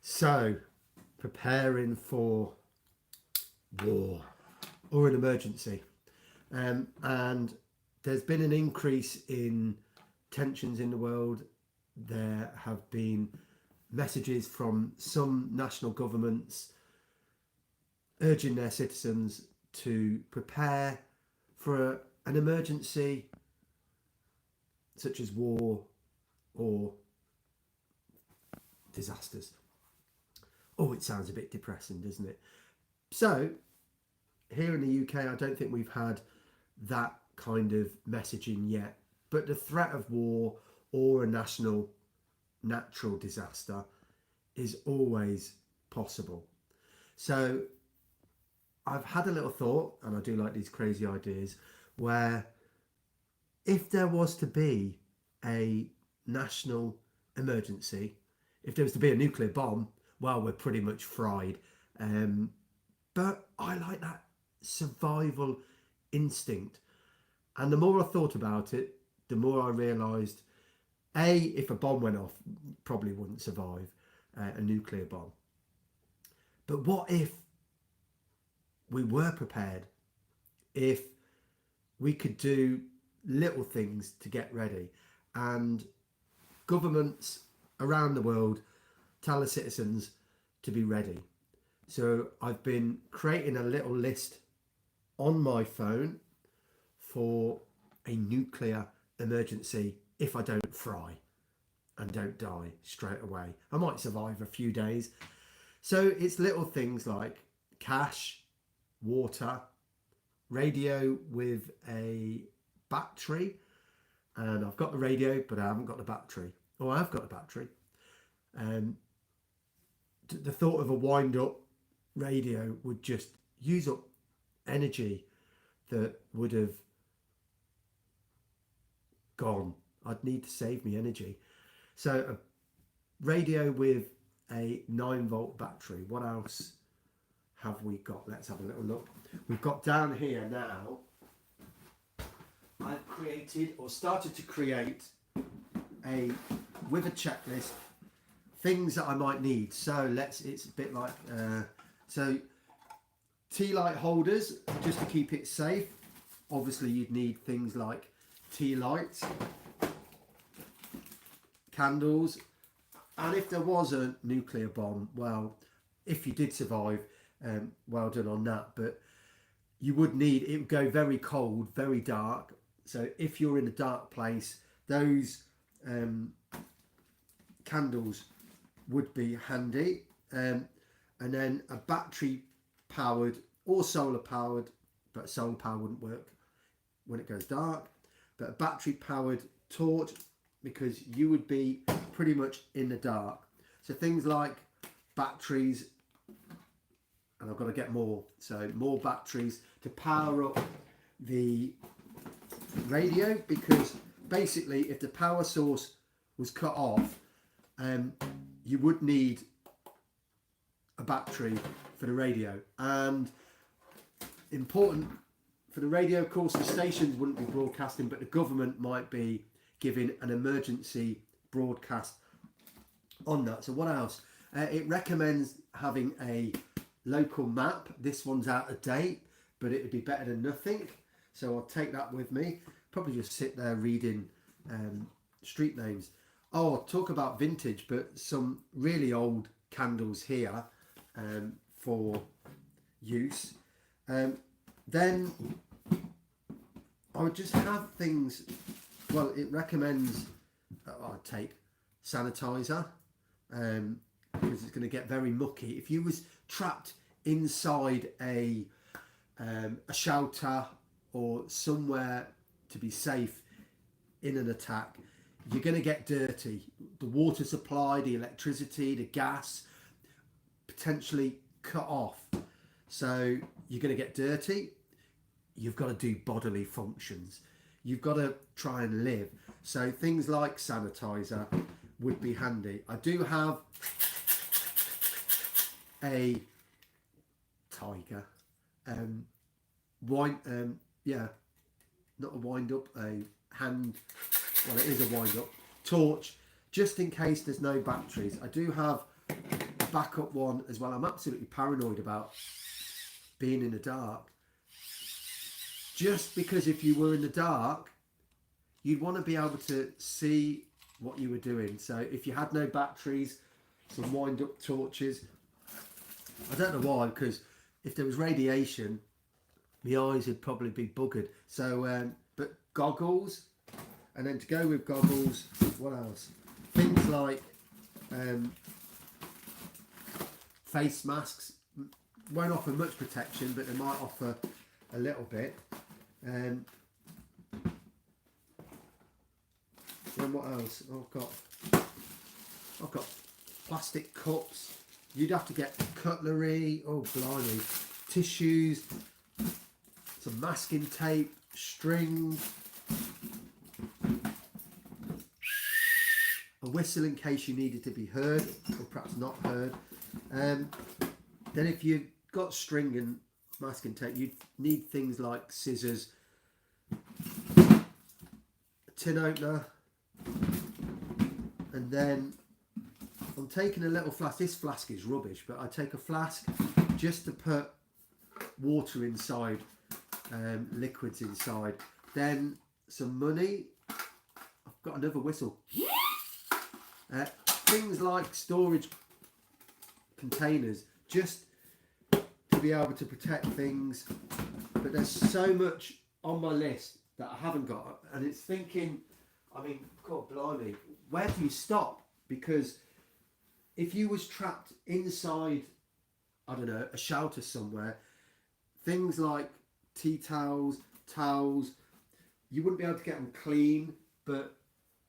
So, preparing for war or an emergency. And there's been an increase in tensions in the world. There have been messages from some national governments urging their citizens to prepare for an emergency such as war or disasters. Oh, it sounds a bit depressing, doesn't it? So, here in the UK, I don't think we've had that kind of messaging yet. But the threat of war or a natural disaster is always possible. So, I've had a little thought, and I do like these crazy ideas, where if there was to be a national emergency, if there was to be a nuclear bomb, well, we're pretty much fried. But I like that survival instinct. And the more I thought about it, the more I realised, A, if a bomb went off, probably wouldn't survive a nuclear bomb. But what if we were prepared? If we could do little things to get ready, and governments around the world tell the citizens to be ready. So I've been creating a little list on my phone for a nuclear emergency if I don't fry and don't die straight away. I might survive a few days. So it's little things like cash, water, radio with a battery, and I've got the radio but I haven't got the battery. Oh, I've got the battery. The thought of a wind up radio would just use up energy that would have gone. I'd need to save me energy. So a radio with a 9-volt battery. What else have we got? Let's have a little look. We've got down here now, I've created or started to create with a checklist things that I might need. So it's a bit like so tea light holders, just to keep it safe. Obviously you'd need things like tea lights, candles, and if there was a nuclear bomb, well, if you did survive, well done on that. But you would need, it would go very cold, very dark. So if you're in a dark place, those candles would be handy. And then a battery powered or solar powered, but solar power wouldn't work when it goes dark, but a battery powered torch, because you would be pretty much in the dark. So things like batteries, and I've got to get more, so more batteries to power up the radio, because basically if the power source was cut off, you would need a battery for the radio. And important for the radio, of course, the stations wouldn't be broadcasting, but the government might be giving an emergency broadcast on that. So what else? It recommends having a local map. This one's out of date, but it would be better than nothing. So I'll take that with me. Probably just sit there reading street names. Oh, I'll talk about vintage, but some really old candles here for use. Then I would just have things, well, it recommends I take sanitizer, because it's going to get very mucky. If you was trapped inside a shelter or somewhere to be safe in an attack, you're going to get dirty. The water supply, the electricity, the gas, potentially cut off. So you're going to get dirty. You've got to do bodily functions. You've got to try and live. So things like sanitizer would be handy. I do have a tiger, not a wind up, a hand, well, it is a wind up torch, just in case there's no batteries. I do have a backup one as well. I'm absolutely paranoid about being in the dark. Just because if you were in the dark, you'd want to be able to see what you were doing. So if you had no batteries, some wind-up torches. I don't know why, because if there was radiation, my eyes would probably be buggered. So, but goggles, and then to go with goggles, what else? Things like face masks won't offer much protection, but they might offer a little bit. Then what else? I've got plastic cups. You'd have to get cutlery. Oh blimey! Tissues, some masking tape, string, a whistle in case you needed to be heard or perhaps not heard. Then if you've got string and masking tape, you'd need things like scissors, a tin opener, and then I'm taking a little flask. This flask is rubbish, but I take a flask just to put water inside, liquids inside. Then some money. I've got another whistle. Things like storage containers, just to be able to protect things. But there's so much on my list that I haven't got, and it's thinking, I mean, God blimey, where do you stop? Because if you was trapped inside, I don't know, a shelter somewhere, things like tea towels, you wouldn't be able to get them clean. But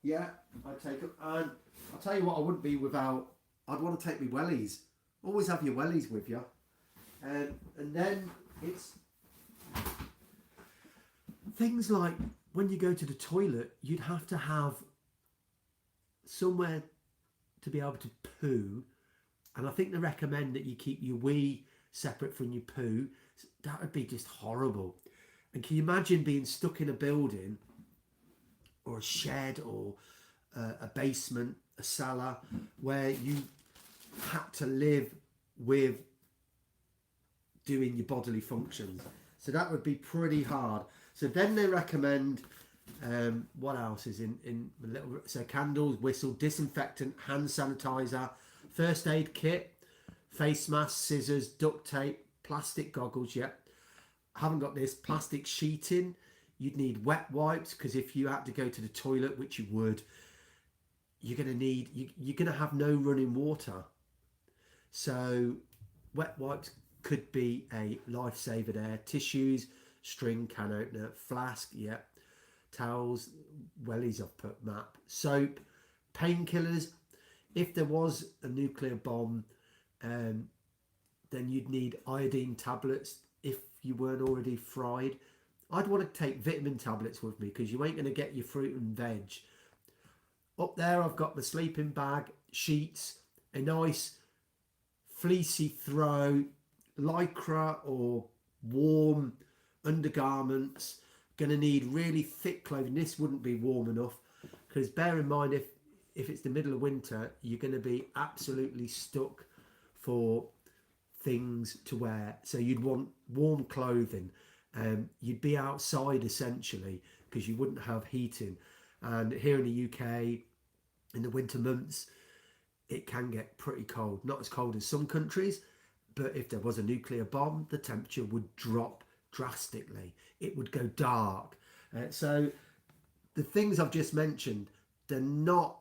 yeah, I'd take them. And I'll tell you what I wouldn't be without, I'd want to take my wellies. Always have your wellies with you. And then it's things like when you go to the toilet, you'd have to have somewhere to be able to poo. And I think they recommend that you keep your wee separate from your poo. That would be just horrible. And can you imagine being stuck in a building or a shed or a basement, a cellar, where you had to live with doing your bodily functions? So that would be pretty hard. So then they recommend, what else is in the little, so candles, whistle, disinfectant, hand sanitizer, first aid kit, face mask, scissors, duct tape, plastic goggles. Yep, haven't got this. Plastic sheeting. You'd need wet wipes, because if you had to go to the toilet, which you would, you're gonna have no running water. So wet wipes could be a lifesaver there. Tissues, string, can opener, flask, yep. Towels, wellies I've put, map, soap, painkillers. If there was a nuclear bomb, then you'd need iodine tablets if you weren't already fried. I'd want to take vitamin tablets with me, because you ain't going to get your fruit and veg. Up there I've got the sleeping bag, sheets, a nice fleecy throw, lycra or warm undergarments. Going to need really thick clothing. This wouldn't be warm enough, because bear in mind, if it's the middle of winter, you're going to be absolutely stuck for things to wear. So you'd want warm clothing. You'd be outside essentially, because you wouldn't have heating. And here in the UK, in the winter months, it can get pretty cold. Not as cold as some countries, but if there was a nuclear bomb, the temperature would drop drastically. It would go dark. So the things I've just mentioned, they're not,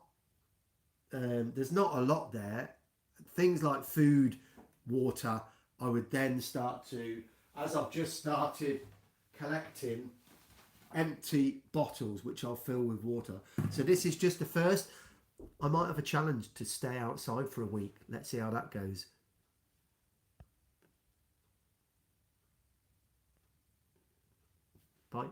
there's not a lot there. Things like food, water, I would then start to, as I've just started collecting empty bottles, which I'll fill with water. So this is just the first. I might have a challenge to stay outside for a week. Let's see how that goes. Bye.